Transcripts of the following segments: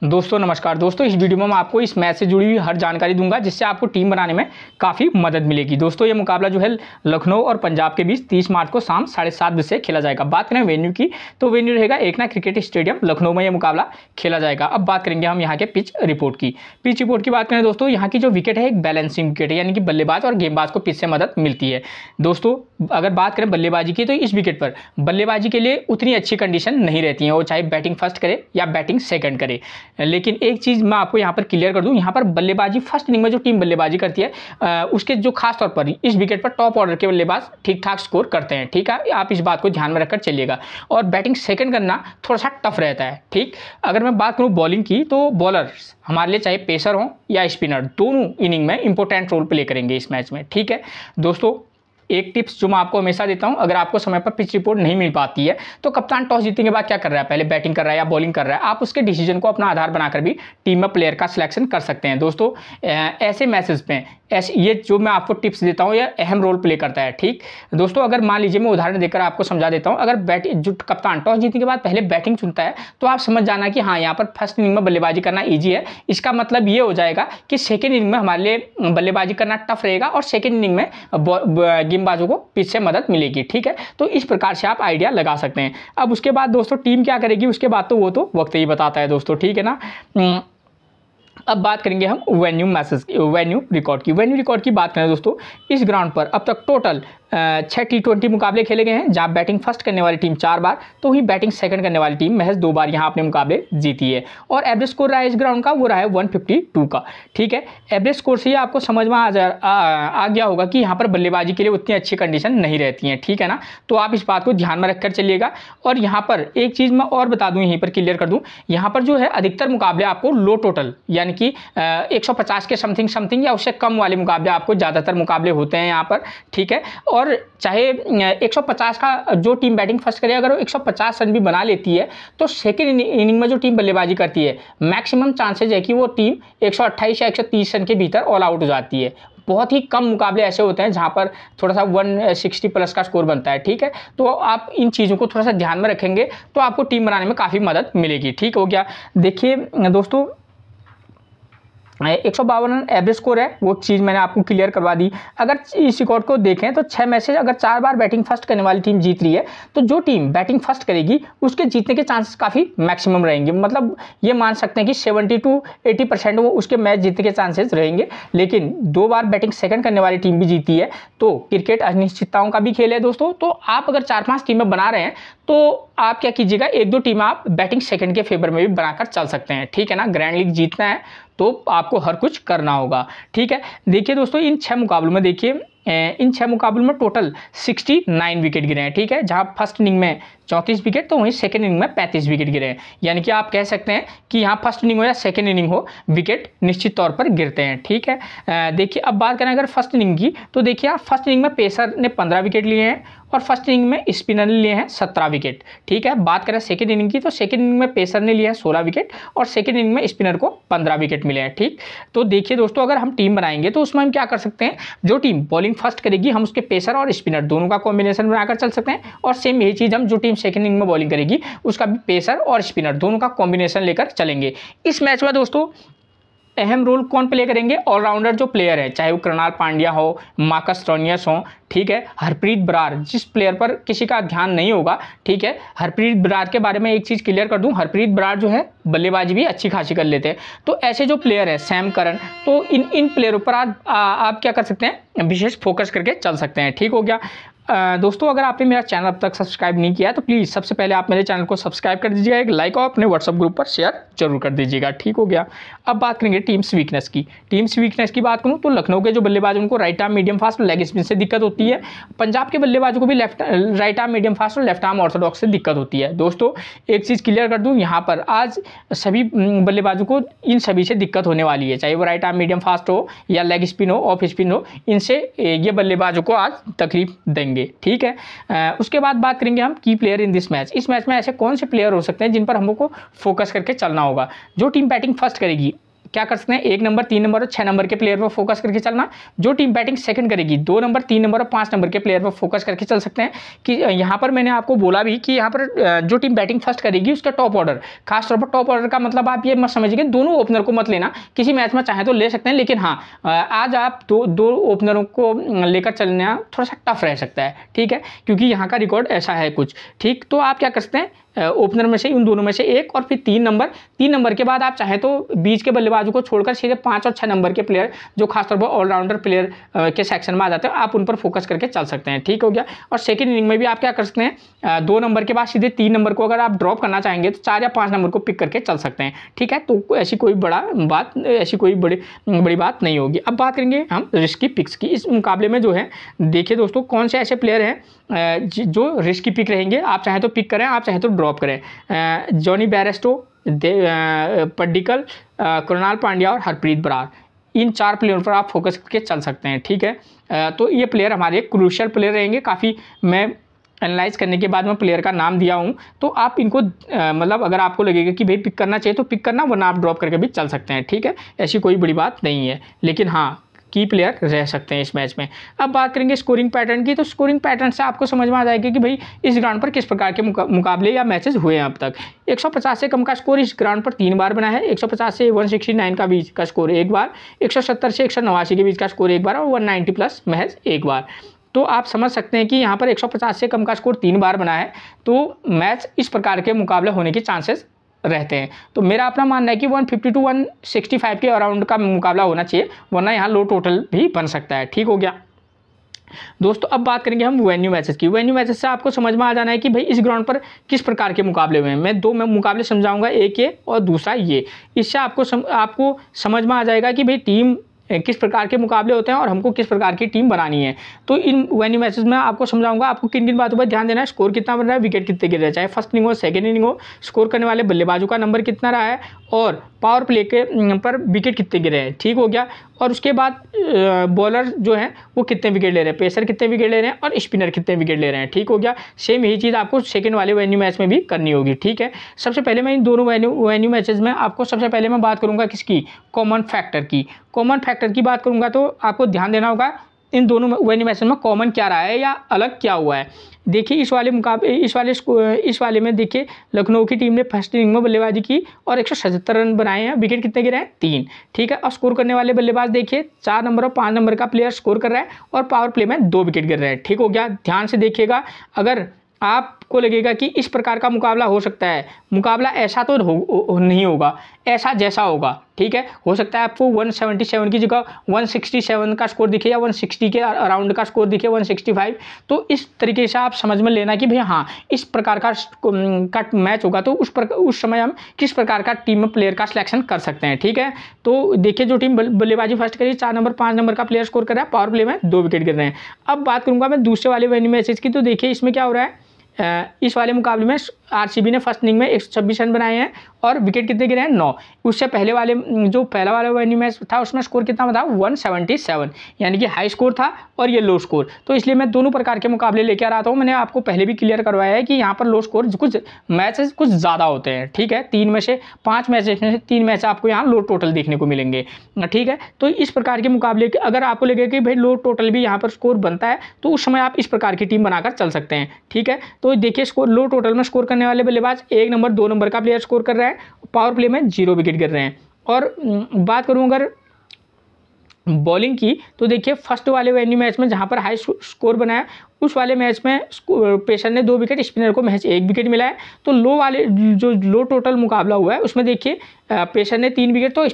दोस्तों नमस्कार। दोस्तों इस वीडियो में मैं आपको इस मैच से जुड़ी हुई हर जानकारी दूंगा जिससे आपको टीम बनाने में काफ़ी मदद मिलेगी। दोस्तों ये मुकाबला जो है लखनऊ और पंजाब के बीच 30 मार्च को शाम 7:30 बजे खेला जाएगा। बात करें वेन्यू की तो वेन्यू रहेगा एकना क्रिकेट स्टेडियम लखनऊ में यह मुकाबला खेला जाएगा। अब बात करेंगे हम यहाँ के पिच रिपोर्ट की। पिच रिपोर्ट की बात करें दोस्तों, यहाँ की जो विकेट है एक बैलेंसिंग विकेट है, यानी कि बल्लेबाज और गेंदबाज को पिच से मदद मिलती है। दोस्तों अगर बात करें बल्लेबाजी की तो इस विकेट पर बल्लेबाजी के लिए उतनी अच्छी कंडीशन नहीं रहती है, वो चाहे बैटिंग फर्स्ट करे या बैटिंग सेकंड करे। लेकिन एक चीज़ मैं आपको यहाँ पर क्लियर कर दूँ, यहाँ पर बल्लेबाजी फर्स्ट इनिंग में जो टीम बल्लेबाजी करती है उसके जो खास तौर पर इस विकेट पर टॉप ऑर्डर के बल्लेबाज ठीक ठाक स्कोर करते हैं। ठीक है, आप इस बात को ध्यान में रखकर चलिएगा। और बैटिंग सेकंड करना थोड़ा सा टफ रहता है। ठीक, अगर मैं बात करूँ बॉलिंग की तो बॉलर्स हमारे लिए चाहे पेसर हो या स्पिनर, दोनों इनिंग में इंपॉर्टेंट रोल प्ले करेंगे इस मैच में। ठीक है दोस्तों, एक टिप्स जो मैं आपको हमेशा देता हूं, अगर आपको समय पर पिच रिपोर्ट नहीं मिल पाती है तो कप्तान टॉस जीतने के बाद क्या कर रहा है, पहले बैटिंग कर रहा है या बॉलिंग कर रहा है, आप उसके डिसीजन को अपना आधार बनाकर भी टीम में प्लेयर का सिलेक्शन कर सकते हैं। दोस्तों ऐसे मैसेज पे ये जो मैं आपको टिप्स देता हूं यह अहम रोल प्ले करता है। ठीक दोस्तों, अगर मान लीजिए मैं उदाहरण देकर आपको समझा देता हूं, अगर जो कप्तान टॉस जीतने के बाद पहले बैटिंग चुनता है तो आप समझ जाना कि हाँ यहाँ पर फर्स्ट इनिंग में बल्लेबाजी करना ईजी है। इसका मतलब ये हो जाएगा कि सेकेंड इनिंग में हमारे लिए बल्लेबाजी करना टफ रहेगा और सेकेंड इनिंग में गेंदबाजों को पिच से मदद मिलेगी। ठीक है, तो इस प्रकार से आप आइडिया लगा सकते हैं। अब उसके बाद दोस्तों टीम क्या करेगी उसके बाद तो वो तो वक्त ही बताता है दोस्तों। ठीक है ना। अब बात करेंगे हम वेन्यू रिकॉर्ड की। वेन्यू रिकॉर्ड की बात करें दोस्तों, इस ग्राउंड पर अब तक टोटल 6 T20 मुकाबले खेले गए हैं, जहां बैटिंग फर्स्ट करने वाली टीम 4 बार तो वहीं बैटिंग सेकंड करने वाली टीम महज 2 बार यहां अपने मुकाबले जीती है। और एवरेज स्कोर रहा है इस ग्राउंड का, वो रहा है 152 का। ठीक है, एवरेज स्कोर से ही आपको समझ में आ गया होगा कि यहाँ पर बल्लेबाजी के लिए उतनी अच्छी कंडीशन नहीं रहती है। ठीक है ना, तो आप इस बात को ध्यान में रखकर चलिएगा। और यहाँ पर एक चीज़ मैं और बता दूँ, यहीं पर क्लियर कर दूँ, यहाँ पर जो है अधिकतर मुकाबले आपको लो टोटल यानी कि 150 के समथिंग या उससे कम वाले मुकाबले आपको ज़्यादातर मुकाबले होते हैं यहाँ पर। ठीक है, और चाहे 150 का जो टीम बैटिंग फर्स्ट करे अगर वो 150 रन भी बना लेती है तो सेकेंड इनिंग में जो टीम बल्लेबाजी करती है मैक्सिमम चांसेज है कि वो टीम 128 या 130 रन के भीतर ऑल आउट हो जाती है। बहुत ही कम मुकाबले ऐसे होते हैं जहां पर थोड़ा सा 160 प्लस का स्कोर बनता है। ठीक है, तो आप इन चीज़ों को थोड़ा सा ध्यान में रखेंगे तो आपको टीम बनाने में काफ़ी मदद मिलेगी। ठीक हो गया। देखिए दोस्तों 152 रन एवरेज स्कोर है, वो चीज़ मैंने आपको क्लियर करवा दी। अगर इस रिकॉर्ड को देखें तो 6 मैच से अगर 4 बार बैटिंग फर्स्ट करने वाली टीम जीत रही है तो जो टीम बैटिंग फर्स्ट करेगी उसके जीतने के चांसेस काफ़ी मैक्सिमम रहेंगे। मतलब ये मान सकते हैं कि 70 to 80% वो उसके मैच जीतने के चांसेस रहेंगे। लेकिन 2 बार बैटिंग सेकंड करने वाली टीम भी जीती है तो क्रिकेट अनिश्चितताओं का भी खेल है दोस्तों। तो आप अगर 4-5 टीमें बना रहे हैं तो आप क्या कीजिएगा, 1-2 टीम आप बैटिंग सेकंड के फेवर में भी बनाकर चल सकते हैं। ठीक है ना, ग्रैंड लीग जीतना है तो आपको हर कुछ करना होगा। ठीक है, देखिए दोस्तों इन 6 मुकाबलों में देखिए इन 6 मुकाबलों में टोटल 69 विकेट गिरे हैं। ठीक है, जहां फर्स्ट इनिंग में 34 विकेट तो वहीं सेकंड इनिंग में 35 विकेट गिरे हैं। यानी कि आप कह सकते हैं कि यहाँ फर्स्ट इनिंग हो या सेकंड इनिंग हो विकेट निश्चित तौर पर गिरते हैं। ठीक है, देखिए अब बात करें अगर फर्स्ट इनिंग की तो देखिए आप फर्स्ट इनिंग में पेसर ने 15 विकेट लिए हैं और फर्स्ट इनिंग में स्पिनर ने लिए हैं 17 विकेट। ठीक है, बात करें सेकंड इनिंग की तो सेकंड इनिंग में पेसर ने लिए हैं 16 विकेट और सेकंड इनिंग में स्पिनर को 15 विकेट मिले हैं। ठीक, तो देखिए दोस्तों अगर हम टीम बनाएंगे तो उसमें हम क्या कर सकते हैं, जो टीम बॉलिंग फर्स्ट करेगी हम उसके पेसर और स्पिनर दोनों का कॉम्बिनेशन बनाकर चल सकते हैं। और सेम यही चीज़ हम जो टीम सेकंड इनिंग में बॉलिंग करेगी उसका भी पेसर और स्पिनर दोनों का कॉम्बिनेशन लेकर चलेंगे। इस मैच में दोस्तों अहम रोल कौन प्ले करेंगे, ऑलराउंडर जो प्लेयर है, चाहे वो कृणाल पांड्या हो, मार्कस स्टोइनिस हो, ठीक है, हरप्रीत बरार, जिस प्लेयर पर किसी का ध्यान नहीं होगा। ठीक है, हरप्रीत बरार के बारे में एक चीज़ क्लियर कर दूं, हरप्रीत बरार जो है बल्लेबाजी भी अच्छी खासी कर लेते हैं। तो ऐसे जो प्लेयर है सैम करन, तो इन प्लेयरों पर आप क्या कर सकते हैं, विशेष फोकस करके चल सकते हैं। ठीक हो गया। दोस्तों अगर आपने मेरा चैनल अब तक सब्सक्राइब नहीं किया है तो प्लीज़ सबसे पहले आप मेरे चैनल को सब्सक्राइब कर दीजिएगा, एक लाइक और अपने व्हाट्सअप ग्रुप पर शेयर जरूर कर दीजिएगा। ठीक हो गया। अब बात करेंगे टीम्स वीकनेस की। टीम्स वीकनेस की बात करूं तो लखनऊ के जो बल्लेबाज उनको right arm medium fast leg spin से दिक्कत होती है। पंजाब के बल्लेबाजों को भी राइट आर्म मीडियम फास्ट और लेफ्ट आर्म ऑर्थोडॉक्स से दिक्कत होती है। दोस्तों एक चीज़ क्लियर कर दूँ, यहाँ पर आज सभी बल्लेबाजों को इन सभी से दिक्कत होने वाली है, चाहे वो राइट आर्म मीडियम फास्ट हो या लेग स्पिन हो, ऑफ स्पिन हो, इनसे ये बल्लेबाजों को आज तकलीफ देंगे। ठीक है, उसके बाद बात करेंगे हम की प्लेयर इन दिस मैच। इस मैच में ऐसे कौन से प्लेयर हो सकते हैं जिन पर हमको फोकस करके चलना होगा। जो टीम बैटिंग फर्स्ट करेगी क्या कर सकते हैं, 1 नंबर, 3 नंबर और 6 नंबर के प्लेयर पर फोकस करके चलना। जो टीम बैटिंग सेकंड करेगी 2 नंबर, 3 नंबर और 5 नंबर के प्लेयर पर फोकस करके चल सकते हैं। कि यहाँ पर मैंने आपको बोला भी कि यहाँ पर जो टीम बैटिंग फर्स्ट करेगी उसका टॉप ऑर्डर, खासतौर पर टॉप ऑर्डर का मतलब आप ये मत समझिए दोनों ओपनर को मत लेना, किसी मैच में चाहे तो ले सकते हैं, लेकिन हाँ आज आप दो ओपनरों को लेकर चलना थोड़ा सा टफ रह सकता है, ठीक है, क्योंकि यहाँ का रिकॉर्ड ऐसा है कुछ, ठीक। तो आप क्या कर सकते हैं, ओपनर में से उन दोनों में से एक और फिर 3 नंबर के बाद आप चाहे तो बीच के बल्लेबाजों को छोड़कर सीधे 5 और 6 नंबर के प्लेयर जो खासतौर पर ऑलराउंडर प्लेयर के सेक्शन में आ जाते हैं, आप उन पर फोकस करके चल सकते हैं, ठीक हो गया। और सेकंड इनिंग में भी आप क्या कर सकते हैं, 2 नंबर के बाद सीधे 3 नंबर को अगर आप ड्रॉप करना चाहेंगे तो 4 या 5 नंबर को पिक करके चल सकते हैं, ठीक है। तो ऐसी कोई बड़ी बात नहीं होगी। अब बात करेंगे हम रिस्की पिक्स की। इस मुकाबले में जो है देखिए दोस्तों, कौन से ऐसे प्लेयर हैं जो रिस्की पिक रहेंगे, आप चाहे तो पिक करें, आप चाहे तो ड्रॉप करें। जॉनी बेयरस्टो, पड्डिकल, कृणाल पांड्या और हरप्रीत बरार, इन 4 प्लेयरों पर आप फोकस करके चल सकते हैं, ठीक है। तो ये प्लेयर हमारे क्रूशियल प्लेयर रहेंगे काफ़ी। मैं एनालाइज करने के बाद मैं प्लेयर का नाम दिया हूँ, तो आप इनको मतलब अगर आपको लगेगा कि भाई पिक करना चाहिए तो पिक करना, वरना आप ड्रॉप करके भी चल सकते हैं, ठीक है। ऐसी कोई बड़ी बात नहीं है, लेकिन हाँ की प्लेयर रह सकते हैं इस मैच में। अब बात करेंगे स्कोरिंग पैटर्न की, तो स्कोरिंग पैटर्न से आपको समझ में आ जाएगा कि भाई इस ग्राउंड पर किस प्रकार के मुकाबले या मैचेस हुए हैं अब तक। 150 से कम का स्कोर इस ग्राउंड पर 3 बार बना है, 150 से 169 का बीच का स्कोर 1 बार, 170 से 189 के बीच का स्कोर 1 बार और 190 प्लस महज 1 बार। तो आप समझ सकते हैं कि यहाँ पर 150 से कम का स्कोर 3 बार बना है, तो मैच इस प्रकार के मुकाबले होने के चांसेस रहते हैं। तो मेरा अपना मानना है कि 150 टू 165 के अराउंड का मुकाबला होना चाहिए, वरना यहाँ लो टोटल भी बन सकता है, ठीक हो गया दोस्तों। अब बात करेंगे हम वेन्यू मैचेस की। वेन्यू मैचेस से आपको समझ में आ जाना है कि भाई इस ग्राउंड पर किस प्रकार के मुकाबले हुए हैं। मैं 2 मुकाबले समझाऊंगा, एक ये और दूसरा ये। इससे आपको समझ में आ जाएगा कि भाई टीम किस प्रकार के मुकाबले होते हैं और हमको किस प्रकार की टीम बनानी है। तो इन वेन्यू मैचेस में आपको समझाऊंगा आपको किन किन बातों पर ध्यान देना है। स्कोर कितना बन रहा है, विकेट कितने गिर रहे हैं, चाहे फर्स्ट इनिंग हो सेकंड इनिंग हो, स्कोर करने वाले बल्लेबाजों का नंबर कितना रहा है और पावर प्ले के पर विकेट कितने गिरे हैं, ठीक हो गया। और उसके बाद बॉलर जो है वो कितने विकेट ले रहे हैं, पेसर कितने विकेट ले रहे हैं और स्पिनर कितने विकेट ले रहे हैं, ठीक हो गया। सेम यही चीज़ आपको सेकंड वाले वेन्यू मैच में भी करनी होगी, ठीक है। सबसे पहले मैं इन दोनों वेन्यू मैचेस में आपको सबसे पहले मैं बात करूंगा किसकी, कॉमन फैक्टर की। कॉमन फैक्टर की बात करूंगा तो आपको ध्यान देना होगा इन दोनों वेन्यू मैचेस में कॉमन क्या रहा है या अलग क्या हुआ है। देखिए इस वाले में देखिए लखनऊ की टीम ने फर्स्ट इनिंग में बल्लेबाजी की और 177 रन बनाए हैं, विकेट कितने गिरे हैं 3, ठीक है। और स्कोर करने वाले बल्लेबाज देखिए 4 नंबर और 5 नंबर का प्लेयर स्कोर कर रहा है और पावर प्ले में 2 विकेट गिर रहे हैं, ठीक हो गया। ध्यान से देखिएगा, अगर आपको लगेगा कि इस प्रकार का मुकाबला हो सकता है, मुकाबला ऐसा तो नहीं होगा, ऐसा जैसा होगा, ठीक है। हो सकता है आपको 177 की जगह 167 का स्कोर दिखे या 160 के अराउंड का स्कोर दिखे, 165। तो इस तरीके से आप समझ में लेना कि भाई हाँ इस प्रकार का मैच होगा, तो उस समय हम किस प्रकार का टीम में प्लेयर का सिलेक्शन कर सकते हैं, ठीक है। तो देखिए जो टीम बल्लेबाजी फर्स्ट करी 4 नंबर 5 नंबर का प्लेयर स्कोर कर रहा है, पावर प्ले में 2 विकेट गिर रहे हैं। अब बात करूंगा मैं दूसरे वाले वेन्यू मैचेस की, तो देखिए इसमें क्या हो रहा है। इस वाले मुकाबले में आरसीबी ने फर्स्ट इनिंग में 126 रन बनाए हैं और विकेट कितने गिरे हैं 9। उससे पहले वाले जो पहला वाला वेन्यू मैच था उसमें स्कोर कितना था 177, यानी कि हाई स्कोर था और ये लो स्कोर। तो इसलिए मैं दोनों प्रकार के मुकाबले लेकर आ रहा हूँ। मैंने आपको पहले भी क्लियर करवाया है कि यहाँ पर लो स्कोर कुछ मैचेस कुछ ज़्यादा होते हैं, ठीक है। 5 मैचेस में से 3 मैच आपको यहाँ लो टोटल देखने को मिलेंगे, ठीक है। तो इस प्रकार के मुकाबले अगर आपको लगेगा कि भाई लो टोटल भी यहाँ पर स्कोर बनता है, तो उस समय आप इस प्रकार की टीम बनाकर चल सकते हैं, ठीक है। तो देखिए स्कोर लो टोटल में स्कोर करने वाले बल्लेबाज 1 नंबर 2 नंबर का प्लेयर स्कोर कर रहा है, पावर प्ले में 0 विकेट गिर रहे हैं। और बात करूं अगर बॉलिंग की, तो देखिए फर्स्ट वाले वेन्यू मैच में जहां पर हाई स्कोर बनाया उस वाले मैच में पेसर ने 2 विकेट, स्पिनर को महज 1 विकेट मिला है। तो जो लो टोटल मुकाबला हुआ है उसमें देखिए पेसर ने 3 विकेट तो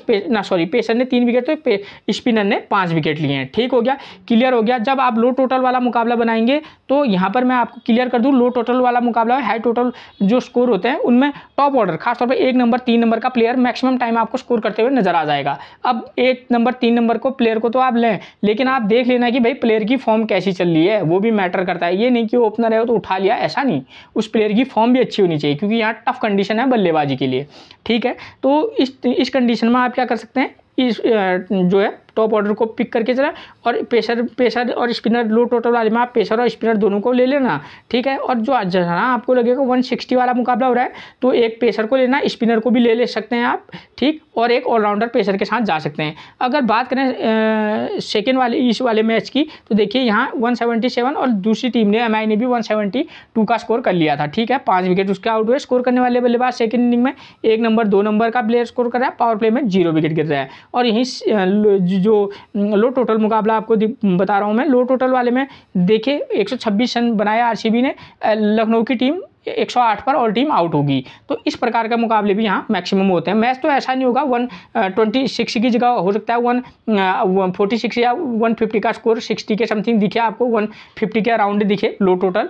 पेसर ने 3 विकेट तो स्पिनर ने 5 विकेट लिए हैं, ठीक हो गया, क्लियर हो गया। जब आप लो टोटल वाला मुकाबला बनाएंगे तो यहाँ पर मैं आपको क्लियर कर दूँ, लो टोटल वाला मुकाबला है, हाई टोटल जो स्कोर होते हैं उनमें टॉप ऑर्डर खासतौर पर 1 नंबर 3 नंबर का प्लेयर मैक्सिमम टाइम आपको स्कोर करते हुए नजर आ जाएगा। अब 1 नंबर 3 नंबर को प्लेयर को तो आप लें, लेकिन आप देख लेना कि भाई प्लेयर की फॉर्म कैसी चल रही है, वो भी मैटर करता है। ये नहीं कि ओपनर है तो उठा लिया, ऐसा नहीं, उस प्लेयर की फॉर्म भी अच्छी होनी चाहिए, क्योंकि यहाँ टफ कंडीशन है बल्लेबाजी के लिए, ठीक है। तो इस कंडीशन में आप क्या कर सकते हैं, इस जो है टॉप ऑर्डर को पिक करके चला, और पेसर और स्पिनर लो टोटल वाले में आप पेसर और स्पिनर दोनों को ले लेना, ठीक है। और जो जहाँ आपको लगेगा 160 वाला मुकाबला हो रहा है तो एक पेसर को लेना, स्पिनर को भी ले सकते हैं आप, ठीक, और एक ऑलराउंडर पेसर के साथ जा सकते हैं। अगर बात करें सेकेंड वाले इस वाले मैच की, तो देखिए यहाँ 177 और दूसरी टीम ने MI ने भी 172 का स्कोर कर लिया था, ठीक है। 5 विकेट उसके आउट हुए। स्कोर करने वाले बल्लेबाज सेकंड इनिंग में 1 नंबर 2 नंबर का प्लेयर स्कोर कर रहा है, पावर प्ले में 0 विकेट गिर रहा है। और यहीं जो लो टोटल मुकाबला आपको बता रहा हूँ मैं, लो टोटल वाले में देखिए 126 रन बनाया RCB ने, लखनऊ की टीम 108 पर और टीम आउट होगी। तो इस प्रकार का मुकाबले भी यहाँ मैक्सिमम होते हैं। मैच तो ऐसा नहीं होगा 126 की जगह हो सकता है 146 या 150 का स्कोर 60 के समथिंग दिखे आपको, 150 के अराउंड दिखे लो टोटल,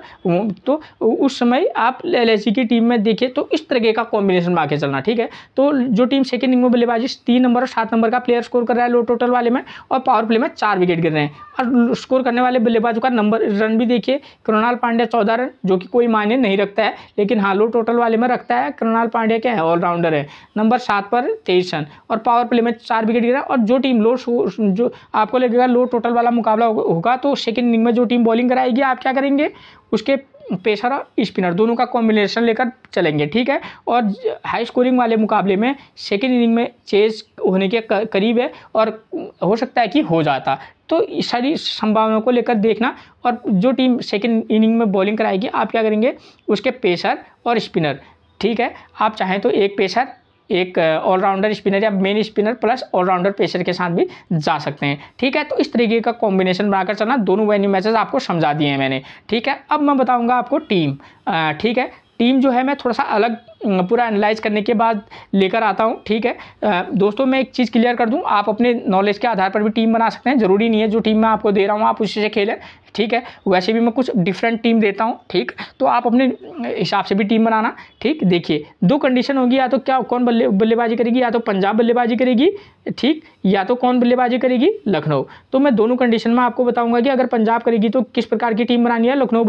तो उस समय आप LIC की टीम में देखिए तो इस तरह का कॉम्बिनेशन बना के चलना, ठीक है। तो जो टीम सेकेंड इनिंग में बल्लेबाजी 3 नंबर और 7 नंबर का प्लेयर स्कोर कर रहा है लो टोटल वाले में, और पावर प्ले में 4 विकेट गिर रहे हैं, और स्कोर करने वाले बल्लेबाजों का नंबर रन भी देखिए, कृणाल पांड्या 14 रन, जो कि कोई मायने नहीं रखता है, लेकिन हाँ लो टोटल वाले में रखता है। कृणाल पांड्या क्या है, ऑलराउंडर है, नंबर 7 पर 23 रन और पावर प्ले में 4 विकेट गिरा। और जो टीम जो आपको लगेगा लो टोटल वाला मुकाबला होगा तो सेकंड इनिंग में जो टीम बॉलिंग कराएगी आप क्या करेंगे, उसके पेसर और स्पिनर दोनों का कॉम्बिनेशन लेकर चलेंगे, ठीक है। और हाई स्कोरिंग वाले मुकाबले में सेकेंड इनिंग में चेज होने के करीब है और हो सकता है कि हो जाता, तो सारी संभावनाओं को लेकर देखना। और जो टीम सेकेंड इनिंग में बॉलिंग कराएगी आप क्या करेंगे, उसके पेसर और स्पिनर, ठीक है। आप चाहें तो एक पेसर, एक ऑलराउंडर स्पिनर या main spinner plus all rounder pacer के साथ भी जा सकते हैं, ठीक है। तो इस तरीके का कॉम्बिनेशन बनाकर चलना। दोनों वेन्यू मैचेस आपको समझा दिए हैं मैंने, ठीक है। अब मैं बताऊंगा आपको टीम, ठीक है। टीम जो है मैं थोड़ा सा अलग पूरा एनालाइज करने के बाद लेकर आता हूँ, ठीक है। दोस्तों मैं एक चीज़ क्लियर कर दूँ, आप अपने नॉलेज के आधार पर भी टीम बना सकते हैं, ज़रूरी नहीं है जो टीम मैं आपको दे रहा हूँ आप उसी से खेलें, ठीक है। वैसे भी मैं कुछ डिफरेंट टीम देता हूँ, ठीक, तो आप अपने हिसाब से भी टीम बनाना, ठीक। देखिए 2 कंडीशन होगी, या तो क्या कौन बल्लेबाजी करेगी, या तो पंजाब बल्लेबाजी करेगी, ठीक, या तो कौन बल्लेबाजी करेगी, लखनऊ। तो मैं दोनों कंडीशन में आपको बताऊंगा कि अगर पंजाब करेगी तो किस प्रकार की टीम बनानी है, लखनऊ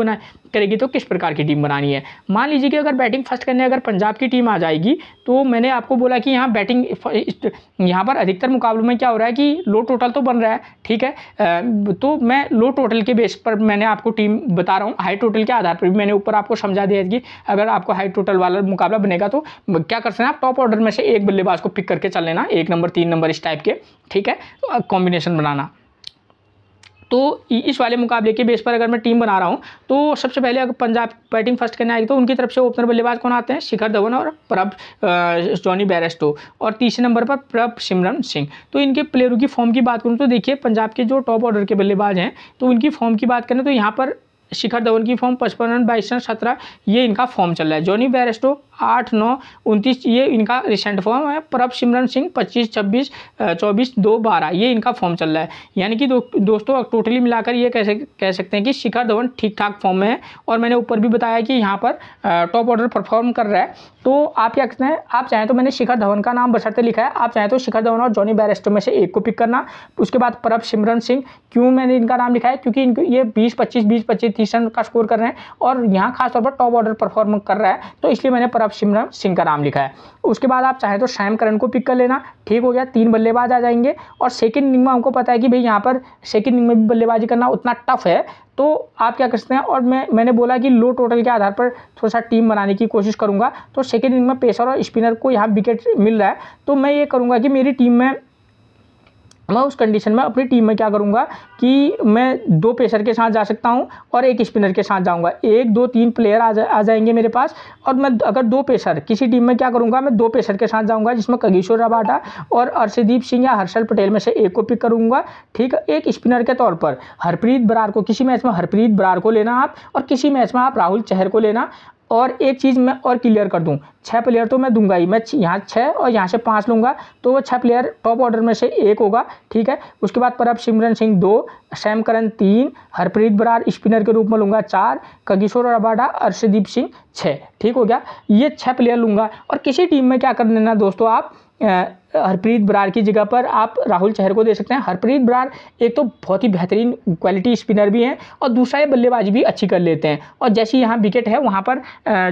करेगी तो किस प्रकार की टीम बनानी है। मान लीजिए कि अगर बैटिंग फर्स्ट करने अगर पंजाब की टीम आ जाएगी, तो मैंने आपको बोला कि यहाँ बैटिंग यहाँ पर अधिकतर मुकाबलों में क्या हो रहा है कि लो टोटल तो बन रहा है, ठीक है। तो मैं लो टोटल के बेस पर मैंने आपको टीम बता रहा हूँ, हाई टोटल के आधार पर भी मैंने ऊपर आपको समझा दिया कि अगर आपको हाई टोटल वाला मुकाबला बनेगा तो क्या कर सकते हैं आप, टॉप ऑर्डर में से एक बल्लेबाज को पिक करके चल लेना, 1 नंबर 3 नंबर इस टाइप के, ठीक है, कॉम्बिनेशन बनाना। तो इस वाले मुकाबले के बेस पर अगर मैं टीम बना रहा हूँ तो सबसे पहले अगर पंजाब बैटिंग फर्स्ट करने आएगी तो उनकी तरफ से ओपनर बल्लेबाज कौन आते हैं, शिखर धवन और प्रभ जॉनी बेयरस्टो, और तीसरे नंबर पर प्रभसिमरन सिंह। तो इनके प्लेयरों की फॉर्म की बात करूँ तो देखिए पंजाब के जो टॉप ऑर्डर के बल्लेबाज हैं तो उनकी फॉर्म की बात करें तो यहाँ पर शिखर धवन की फॉर्म 55 रन 22 रन 17, ये इनका फॉर्म चल रहा है। जॉनी बेयरस्टो 8 9 29, ये इनका रिसेंट फॉर्म है। प्रभसिमरन सिंह 25 26 24 2 12, ये इनका फॉर्म चल रहा है। यानी कि दोस्तों टोटली मिलाकर ये कह सकते हैं कि शिखर धवन ठीक ठाक फॉर्म में है, और मैंने ऊपर भी बताया कि यहाँ पर टॉप ऑर्डर परफॉर्म कर रहा है। तो आप क्या कहते हैं, आप चाहें तो मैंने शिखर धवन का नाम बशर्ते लिखा है, आप चाहें तो शिखर धवन और जॉनी बेयरस्टो में से एक को पिक करना। उसके बाद प्रभसिमरन सिंह, क्यों मैंने इनका नाम लिखा है, क्योंकि इनको ये 20 25 30 रन का स्कोर कर रहे हैं और यहाँ खासतौर पर टॉप ऑर्डर परफॉर्म कर रहा है, तो इसलिए मैंने प्रभसिमरन सिंह का नाम लिखा है। उसके बाद आप चाहें तो सैम करन को पिक कर लेना, ठीक हो गया। 3 बल्लेबाज आ जाएंगे, और सेकंड इनिंग में हमको पता है कि भाई यहाँ पर सेकंड इनिंग में भी बल्लेबाजी करना उतना टफ है, तो आप क्या कर सकते हैं, और मैंने बोला कि लो टोटल के आधार पर थोड़ा सा टीम बनाने की कोशिश करूंगा। तो सेकंड इनिंग में पेसर और स्पिनर को यहाँ विकेट मिल रहा है, तो मैं ये करूंगा कि मेरी टीम में मैं उस कंडीशन में अपनी टीम में क्या करूंगा कि मैं 2 पेसर के साथ जा सकता हूं और एक स्पिनर के साथ जाऊंगा। 1 2 3 प्लेयर आ जाएंगे मेरे पास, और मैं अगर 2 पेसर किसी टीम में क्या करूंगा, मैं 2 पेसर के साथ जाऊंगा जिसमें कगिसो रबाडा और अर्शदीप सिंह या हर्षल पटेल में से एक को पिक करूंगा, ठीक है। एक स्पिनर के तौर पर हरप्रीत बरार को, किसी मैच में हरप्रीत बरार को लेना आप, और किसी मैच में आप राहुल चहर को लेना। और एक चीज़ मैं और क्लियर कर दूं, 6 प्लेयर तो मैं दूंगा ही, मैं यहाँ 6 और यहाँ से 5 लूँगा, तो वो 6 प्लेयर टॉप ऑर्डर में से एक होगा, ठीक है। उसके बाद Prabhsimran Singh 2, Sam Curran 3, Harpreet Brar spinner के रूप में लूँगा 4, कगिसो रबाडा, अर्शदीप सिंह 6, ठीक हो गया। ये 6 प्लेयर लूँगा, और किसी टीम में क्या कर लेना दोस्तों, आप हरप्रीत बरार की जगह पर आप राहुल चहर को दे सकते हैं। हरप्रीत बरार एक तो बहुत ही बेहतरीन क्वालिटी स्पिनर भी हैं और दूसरा ये बल्लेबाजी भी अच्छी कर लेते हैं, और जैसी यहाँ विकेट है वहाँ पर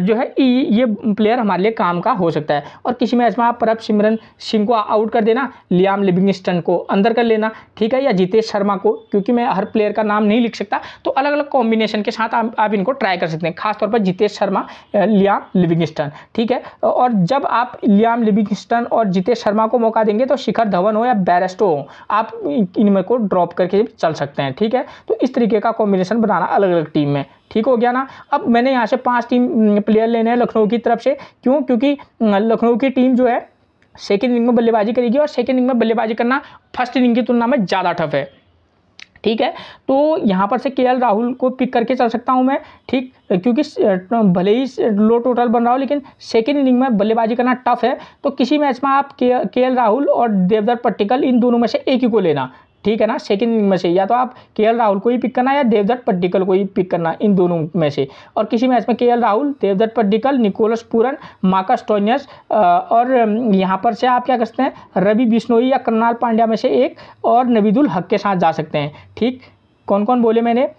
जो है ये प्लेयर हमारे लिए काम का हो सकता है। और किसी मैच में आप प्रभ सिमरन सिंह को आउट कर देना, लियाम लिविंगस्टन को अंदर कर लेना, ठीक है, या जितेश शर्मा को, क्योंकि मैं हर प्लेयर का नाम नहीं लिख सकता, तो अलग अलग कॉम्बिनेशन के साथ आप इनको ट्राई कर सकते हैं, खासतौर पर जितेश शर्मा, लियाम लिविंगस्टन, ठीक है। और जब आप लियाम लिविंगस्टन और जितेश शर्मा को मौका देंगे तो शिखर धवन हो या बेयरस्टो हो, आप इनमें को ड्रॉप करके चल सकते हैं, ठीक है। तो इस तरीके का कॉम्बिनेशन बनाना अलग अलग टीम में, ठीक हो गया ना। अब मैंने यहाँ से 5 टीम प्लेयर लेने हैं लखनऊ की तरफ से, क्यों? क्योंकि लखनऊ की टीम जो है सेकेंड इनिंग में बल्लेबाजी करेगी, और सेकेंड इनिंग में बल्लेबाजी करना फर्स्ट इनिंग की तुलना में ज़्यादा टफ है, ठीक है। तो यहाँ पर से केएल राहुल को पिक करके चल सकता हूँ मैं, ठीक, क्योंकि भले ही लो टोटल बन रहा हो लेकिन सेकेंड इनिंग में बल्लेबाजी करना टफ है। तो किसी मैच में आप केएल राहुल और देवदत्त पट्टिकल इन दोनों में से एक ही को लेना, ठीक है ना, सेकेंड इनिंग में से या तो आप केएल राहुल को ही पिक करना या देवदत्त पट्टिकल को ही पिक करना, इन दोनों में से। और किसी मैच में KL Rahul, Devdutt Padikkal, Nicholas Pooran, Marcus Stoinis, और यहाँ पर से आप क्या कर सकते हैं, रवि बिश्नोई या कृणाल पांड्या में से एक, और नवीदुल हक के साथ जा सकते हैं, ठीक। कौन कौन बोले मैंने?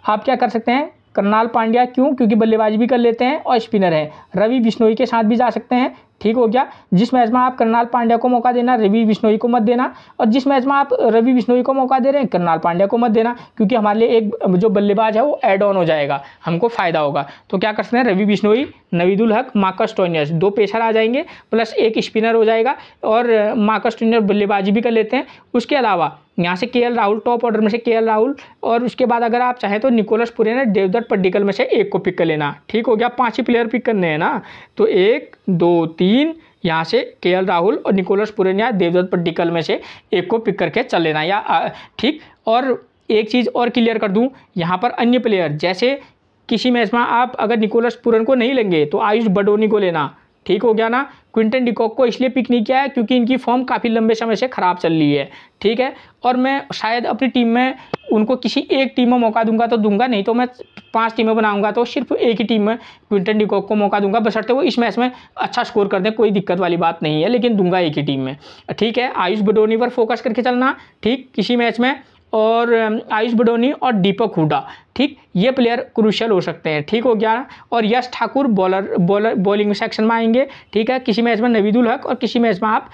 आप क्या कर सकते हैं, कृणाल पांड्या, क्यों? क्योंकि बल्लेबाजी भी कर लेते हैं और स्पिनर है। रवि बिश्नोई के साथ भी जा सकते हैं, ठीक हो गया। जिस मैच में आप कृणाल पांड्या को मौका देना, रवि बिश्नोई को मत देना, और जिस मैच में आप रवि बिश्नोई को मौका दे रहे हैं, कृणाल पांड्या को मत देना, क्योंकि हमारे लिए एक जो बल्लेबाज है वो ऐड ऑन हो जाएगा, हमको फ़ायदा होगा। तो क्या कर सकते हैं, रवि बिश्नोई, नवीदुल हक, मार्कस स्टोइनिस, 2 पेसर आ जाएंगे प्लस एक स्पिनर हो जाएगा, और मार्कस स्टोइनिस बल्लेबाजी भी कर लेते हैं। उसके अलावा यहाँ से केएल राहुल, टॉप ऑर्डर में से केएल राहुल, और उसके बाद अगर आप चाहें तो निकोलस पूरन, देवदत्त पट्टिकल में से एक को पिक कर लेना, ठीक हो गया। 5 ही प्लेयर पिक करने हैं ना, तो 1 2 3 यहाँ से केएल राहुल और निकोलस पूरन या देवदत्त पट्टिकल में से एक को पिक करके चल लेना, या ठीक। और एक चीज़ और क्लियर कर दूँ, यहाँ पर अन्य प्लेयर, जैसे किसी मैच में आप अगर निकोलस पूरन को नहीं लेंगे तो आयुष बडोनी को लेना, ठीक हो गया ना। क्विंटन डिकॉक को इसलिए पिक नहीं किया है क्योंकि इनकी फॉर्म काफ़ी लंबे समय से ख़राब चल रही है, ठीक है। और मैं शायद अपनी टीम में उनको किसी एक टीम में मौका दूंगा तो दूंगा, नहीं तो मैं 5 टीमें बनाऊंगा तो सिर्फ एक ही टीम में क्विंटन डिकॉक को मौका दूंगा, बशर्ते वो इस मैच में अच्छा स्कोर कर दें, कोई दिक्कत वाली बात नहीं है, लेकिन दूंगा एक ही टीम में, ठीक है। आयुष बडोनी पर फोकस करके चलना, ठीक, किसी मैच में, और आयुष बडोनी और दीपक हुडा, ठीक, ये प्लेयर क्रूशियल हो सकते हैं, ठीक हो गया। और यश ठाकुर बॉलिंग सेक्शन में आएंगे, ठीक है। किसी मैच में नवीदुल हक और किसी मैच में आप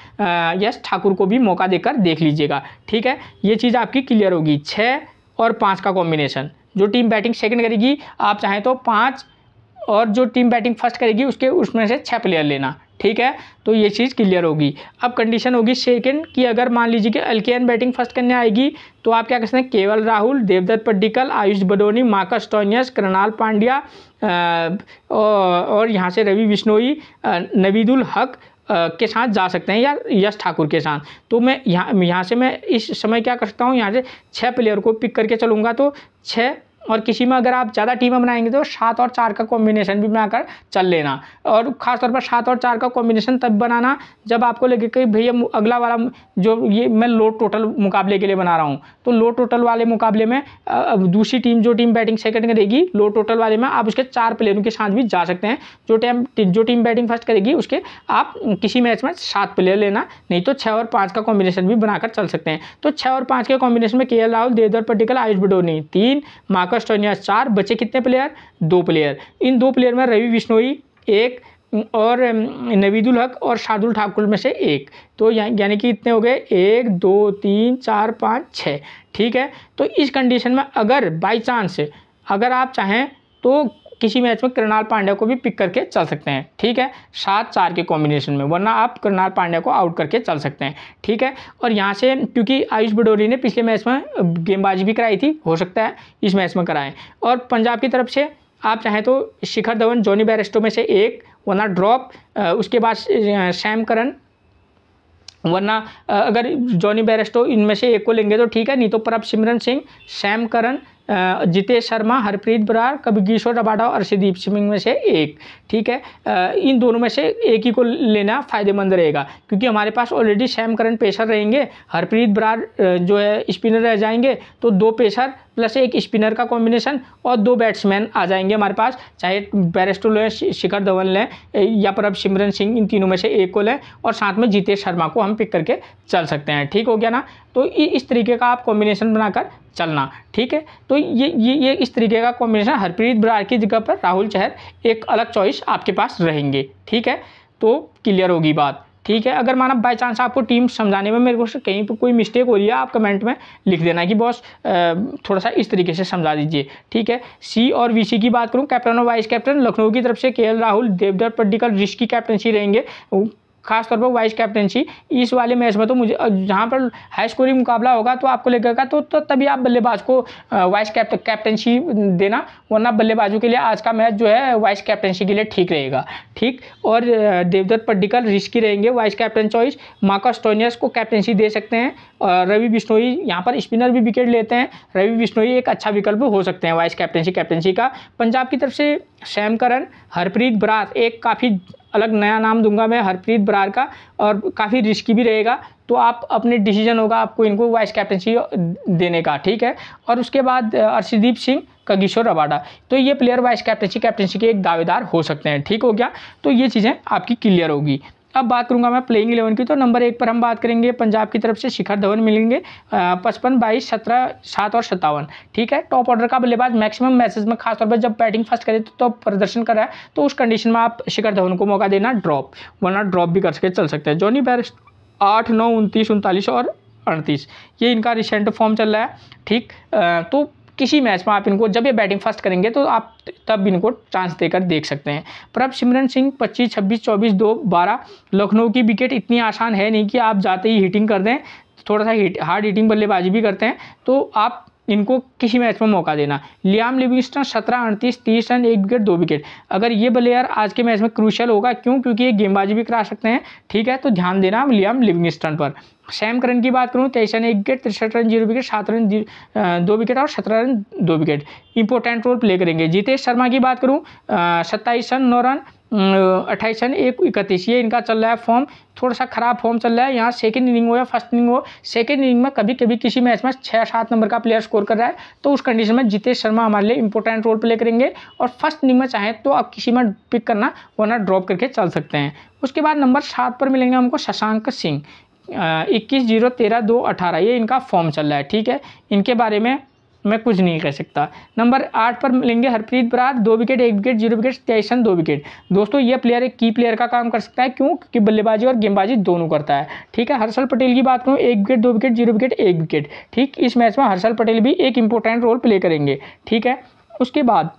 यश ठाकुर को भी मौका देकर देख लीजिएगा, ठीक है। ये चीज़ आपकी क्लियर होगी। 6 और 5 का कॉम्बिनेशन, जो टीम बैटिंग सेकंड करेगी आप चाहें तो 5, और जो टीम बैटिंग फर्स्ट करेगी उसमें से 6 प्लेयर लेना, ठीक है। तो ये चीज़ क्लियर होगी। अब कंडीशन होगी सेकंड की, अगर मान लीजिए कि एलकेएन बैटिंग फर्स्ट करने आएगी तो आप क्या कर सकते हैं, KL Rahul, Devdutt Padikkal, Ayush Badoni, Marcus Stoinis, Krunal Pandya, और यहाँ से रवि बिश्नोई, नवीदुल हक के साथ जा सकते हैं, या यश ठाकुर के साथ। तो मैं यहाँ से मैं इस समय क्या कर सकता हूँ, यहाँ से 6 प्लेयर को पिक करके चलूँगा, तो 6, और किसी में अगर आप ज़्यादा टीमें बनाएंगे तो 7 और 4 का कॉम्बिनेशन भी बनाकर चल लेना। और ख़ासतौर पर 7 और 4 का कॉम्बिनेशन तब बनाना जब आपको लगे कि भैया अगला वाला जो ये मैं लो टोटल मुकाबले के लिए बना रहा हूँ, तो लो टोटल वाले मुकाबले में दूसरी टीम जो टीम बैटिंग सेकंड करेगी लो टोटल वाले में आप उसके 4 प्लेयरों के साथ भी जा सकते हैं। जो टीम बैटिंग फर्स्ट करेगी उसके आप किसी मैच में 7 प्लेयर लेना, नहीं तो 6 और 5 का कॉम्बिनेशन भी बनाकर चल सकते हैं। तो 6 और 5 के कॉम्बिनेशन में KL Rahul, Devdutt Padikkal, Ayush Badoni 3, Marcus Stoinis 4, बचे कितने प्लेयर, 2 प्लेयर। इन 2 प्लेयर में रवि बिश्नोई 1 और नवीदुल हक और शार्दुल ठाकुर में से 1, तो यानी कि इतने हो गए 1 2 3 4 5 6, ठीक है। तो इस कंडीशन में अगर बाई चांस अगर आप चाहें तो किसी मैच में कृणाल पांड्या को भी पिक करके चल सकते हैं, ठीक है, 7-4 के कॉम्बिनेशन में, वरना आप कृणाल पांड्या को आउट करके चल सकते हैं, ठीक है। और यहाँ से क्योंकि आयुष बडोनी ने पिछले मैच में गेंदबाजी भी कराई थी, हो सकता है इस मैच में कराएं। और पंजाब की तरफ से आप चाहें तो शिखर धवन, जॉनी बेयरस्टो में से 1, वरना ड्रॉप, उसके बाद सैम करन, वरना अगर जॉनी बेयरस्टो इनमें से एक को लेंगे तो ठीक है, नहीं तो Prabhsimran Singh, Sam Curran, Jitesh Sharma, Harpreet Brar, कपिल रबाडा और अर्शदीप सिंह में से 1, ठीक है। इन दोनों में से एक ही को लेना फ़ायदेमंद रहेगा, क्योंकि हमारे पास ऑलरेडी सैम करन पेसर रहेंगे, हरप्रीत बरार जो है स्पिनर रह जाएंगे, तो 2 पेसर प्लस एक स्पिनर का कॉम्बिनेशन और 2 बैट्समैन आ जाएंगे हमारे पास, चाहे बेयरस्टो लें, शिखर धवन लें या प्रभसिमरन सिंह, इन तीनों में से एक को लें और साथ में जितेश शर्मा को हम पिक करके चल सकते हैं। ठीक हो गया ना। तो इस तरीके का आप कॉम्बिनेशन बनाकर चलना। ठीक है, तो ये इस तरीके का कॉम्बिनेशन, हरप्रीत बरार की जगह पर राहुल चहर एक अलग चॉइस आपके पास रहेंगे। ठीक है, तो क्लियर होगी बात। ठीक है, अगर माना बाय चांस आपको टीम समझाने में मेरे को कहीं पर कोई मिस्टेक हो रही है, आप कमेंट में लिख देना कि बॉस थोड़ा सा इस तरीके से समझा दीजिए। ठीक है, सी और वीसी की बात करूं, कैप्टन और वाइस कैप्टन लखनऊ की तरफ से केएल राहुल, देवदत्त पड्डीकल, ऋषि की कैप्टनसी रहेंगे, खासतौर पर वाइस कैप्टनसी। इस वाले मैच में तो मुझे जहाँ पर हाई स्कोरिंग मुकाबला होगा तो आपको लगेगा तो तभी आप बल्लेबाज को वाइस कैप्टनसी देना, वरना बल्लेबाजों के लिए आज का मैच जो है वाइस कैप्टनसी के लिए ठीक रहेगा। ठीक, और देवदत्त पड्डीकल रिस्की रहेंगे vice captain choice, Marcus Stoinis को कैप्टनसी दे सकते हैं, और रवि बिश्नोई यहाँ पर स्पिनर भी विकेट लेते हैं, रवि बिश्नोई एक अच्छा विकल्प हो सकते हैं वाइस कैप्टनसी का। पंजाब की तरफ से सैम करन, हरप्रीत बरार, एक काफ़ी अलग नया नाम दूंगा मैं हरप्रीत बरार का, और काफ़ी रिस्की भी रहेगा, तो आप अपने डिसीजन होगा आपको इनको वाइस कैप्टनसी देने का। ठीक है, और उसके बाद अर्शदीप सिंह, कागिसो रबाडा, तो ये प्लेयर वाइस कैप्टनसी के एक दावेदार हो सकते हैं। ठीक हो गया, तो ये चीज़ें आपकी क्लियर होगी। अब बात करूंगा मैं प्लेइंग 11 की, तो नंबर 1 पर हम बात करेंगे पंजाब की तरफ से शिखर धवन मिलेंगे, 55, 22, 17, 7 और 57। ठीक है, टॉप ऑर्डर का बल्लेबाज मैक्सिमम मैचेस में, खासतौर पर जब बैटिंग फर्स्ट करे तो प्रदर्शन कर रहा है, तो उस कंडीशन में आप शिखर धवन को मौका देना ड्रॉप, वरना ड्रॉप भी करके चल सकते हैं। जॉनी बेयरस्टो 8, 9, 29, 39 और 38, ये इनका रिसेंट फॉर्म चल रहा है। ठीक, तो किसी मैच में आप इनको, जब ये बैटिंग फर्स्ट करेंगे तो आप तब इनको चांस देकर देख सकते हैं। प्रभसिमरन सिंह 25, 26, 24, 2, 12, लखनऊ की विकेट इतनी आसान है नहीं कि आप जाते ही हिटिंग कर दें, थोड़ा सा हार्ड हिटिंग बल्लेबाजी भी करते हैं, तो आप इनको किसी मैच में मौका देना। Liam Livingstone 17, 38, 30 run, 1 wicket, 2 wicket. अगर ये प्लेयर आज के मैच में क्रूशियल होगा, क्यों? क्योंकि ये गेंदबाजी भी करा सकते हैं। ठीक है, तो ध्यान देना लियाम लिविंगस्टन पर। सैम करन की बात करूं, 23 रन 1 विकेट, 63 रन 0 विकेट, 7 रन 2 विकेट और 17 run 2 wicket, important role play करेंगे। जितेश शर्मा की बात करूं, 27 रन 9 रन, 28 रन 1, 31, ये इनका चल रहा है फॉर्म, थोड़ा सा खराब फॉर्म चल रहा है। यहाँ सेकंड इनिंग हो या फर्स्ट इनिंग हो, सेकंड इनिंग में कभी कभी किसी मैच में 6-7 नंबर का प्लेयर स्कोर कर रहा है, तो उस कंडीशन में जितेश शर्मा हमारे लिए इंपॉर्टेंट रोल प्ले करेंगे। और फर्स्ट इनिंग में चाहें तो आप किसी में पिक करना, वरना ड्रॉप करके चल सकते हैं। उसके बाद नंबर 7 पर मिलेंगे हमको शशांक सिंह, 21, 0, 13, 2, 18, ये इनका फॉर्म चल रहा है। ठीक है, इनके बारे में मैं कुछ नहीं कह सकता। नंबर 8 पर मिलेंगे Harpreet Brar, 2 wicket, 1 wicket, 0 wicket, 23 run, 2 wicket. दोस्तों ये प्लेयर एक की प्लेयर का काम कर सकता है, क्यों? क्योंकि बल्लेबाजी और गेंदबाजी दोनों करता है। ठीक है, हर्षल पटेल की बात करूँ, 1 विकेट, 2 विकेट, 0 विकेट, 1 विकेट। ठीक, इस मैच में हर्षल पटेल भी एक इंपॉर्टेंट रोल प्ले करेंगे। ठीक है, उसके बाद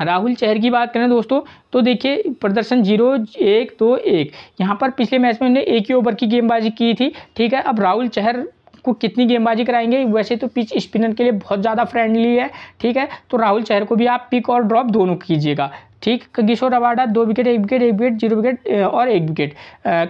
राहुल चहर की बात करें दोस्तों, तो देखिए प्रदर्शन 0, 1, 2, 1, यहाँ पर पिछले मैच में उन्होंने एक ही ओवर की गेंदबाजी की थी। ठीक है, अब राहुल चहर को कितनी गेंदबाजी कराएंगे? वैसे तो पिच स्पिनर के लिए बहुत ज़्यादा फ्रेंडली है। ठीक है, तो राहुल चहर को भी आप पिक और ड्रॉप दोनों कीजिएगा। ठीक, Kagiso Rabada 2 wicket, 1 wicket, 1 wicket, 0 wicket और 1 विकेट।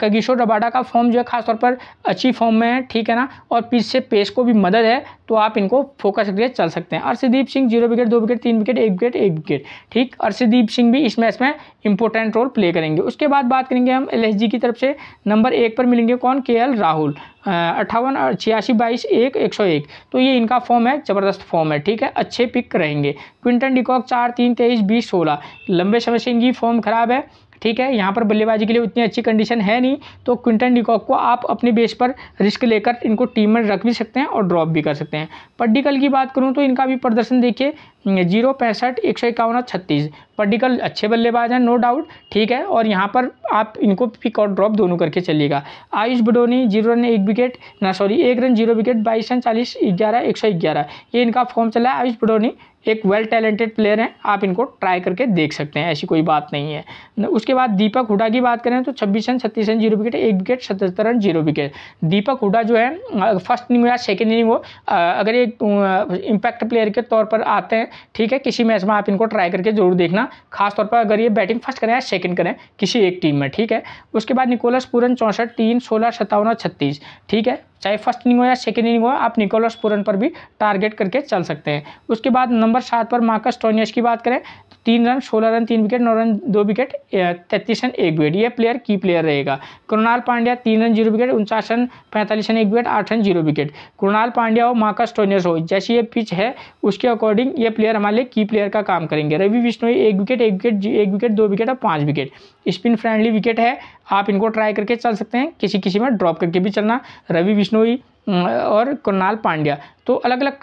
कागिसो रबाडा का फॉर्म जो है खासतौर पर अच्छी फॉर्म में है। ठीक है ना, और पिच से पेस को भी मदद है, तो आप इनको फोकस करके चल सकते हैं। Arshdeep Singh 0 wicket, 2 wicket, 3 wicket, 1 wicket, 1 wicket. ठीक, अर्शदीप सिंह भी इस मैच में इंपॉर्टेंट रोल प्ले करेंगे। उसके बाद बात करेंगे हम एलएसजी की तरफ से, नंबर 1 पर मिलेंगे कौन? केएल राहुल, 58, 86, 22, 1, 101, तो ये इनका फॉर्म है, ज़बरदस्त फॉर्म है। ठीक है, अच्छे पिक रहेंगे। क्विंटन डिकॉक 4, 3, 23, 20, 16, लंबे समय से इनकी फॉर्म खराब है। ठीक है, यहाँ पर बल्लेबाजी के लिए उतनी अच्छी कंडीशन है नहीं, तो क्विंटन डिकॉक को आप अपने बेस पर रिस्क लेकर इनको टीम में रख भी सकते हैं और ड्रॉप भी कर सकते हैं। पड्डीकल की बात करूँ तो इनका भी प्रदर्शन देखिए, 0, 65, 151 और 36। पड्डीकल अच्छे बल्लेबाज हैं, नो डाउट। ठीक है, और यहाँ पर आप इनको पिक और ड्रॉप दोनों करके चलिएगा। Ayush Badoni 0 run 1 wicket, 1 run 0 wicket, 22 run, 40, 11, 111, ये इनका फॉर्म चला है। आयुष बडोनी एक वेल टैलेंटेड प्लेयर हैं, आप इनको ट्राई करके देख सकते हैं, ऐसी कोई बात नहीं है। उसके बाद दीपक हुडा की बात करें तो 26 run, 36 run, 0 wicket, 1 wicket, 77 run, 0 wicket. Deepak Hooda जो है फर्स्ट इनिंग या सेकेंड इनिंग हो, अगर ये इम्पैक्ट प्लेयर के तौर पर आते हैं, ठीक है, किसी मैच में आप इनको ट्राई करके जरूर देखना, खासतौर पर अगर ये बैटिंग फर्स्ट करें या सेकंड करें किसी एक टीम में। ठीक है, उसके बाद निकोलस पूरन 64, 3, 16, 57 और 36। ठीक है, चाहे फर्स्ट इनिंग हो या सेकेंड इनिंग हो, आप निकोलस पूरन पर भी टारगेट करके चल सकते हैं। उसके बाद नंबर 7 पर मार्कस स्टोइनिस की बात करें तो 3 run 16 run 3 wicket 9 run 2 wicket 33 run 1 wicket, ये प्लेयर की प्लेयर रहेगा। Krunal Pandya 3 run 0 wicket 49 run 45 run 1 wicket 8 run 0 wicket. Krunal Pandya हो मार्कस स्टोइनिस हो, जैसी ये पिच है उसके अकॉर्डिंग ये प्लेयर हमारे लिए की प्लेयर का काम करेंगे। Ravi Bishnoi 1 wicket 1 wicket 1 wicket 2 wicket और 5 विकेट, स्पिन फ्रेंडली विकेट है, आप इनको ट्राई करके चल सकते हैं, किसी किसी में ड्रॉप करके भी चलना। रवि बिश्नोई और कृणाल पांड्या, तो अलग अलग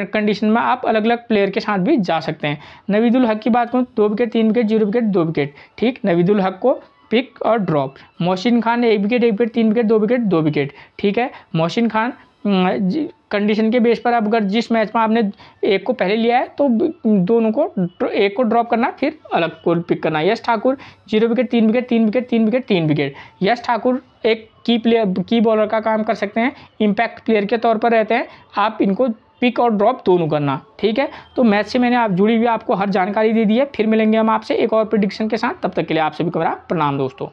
कंडीशन में आप अलग अलग प्लेयर के साथ भी जा सकते हैं। नवीदुल हक की बात करूँ 2 विकेट 3 विकेट 0 विकेट 2 विकेट, ठीक, नवीदुल हक को पिक और drop. Mohsin Khan 1 wicket 1 wicket 3 wicket 2 wicket 2 wicket, ठीक है। मोहसिन खान कंडीशन के बेस पर, अब अगर जिस मैच में आपने एक को पहले लिया है तो दोनों को, एक को ड्रॉप करना फिर अलग को पिक करना। Yash Thakur 0 wicket 3 wicket 3 wicket 3 wicket 3 wicket. Yash Thakur एक की प्लेयर, की बॉलर का काम कर सकते हैं, इम्पैक्ट प्लेयर के तौर पर रहते हैं, आप इनको पिक और ड्रॉप दोनों करना, ठीक है। तो मैच से मैंने आप जुड़ी हुई आपको हर जानकारी दे दी है। फिर मिलेंगे हम आपसे एक और प्रेडिक्शन के साथ, तब तक के लिए आप सभी को मेरा प्रणाम दोस्तों।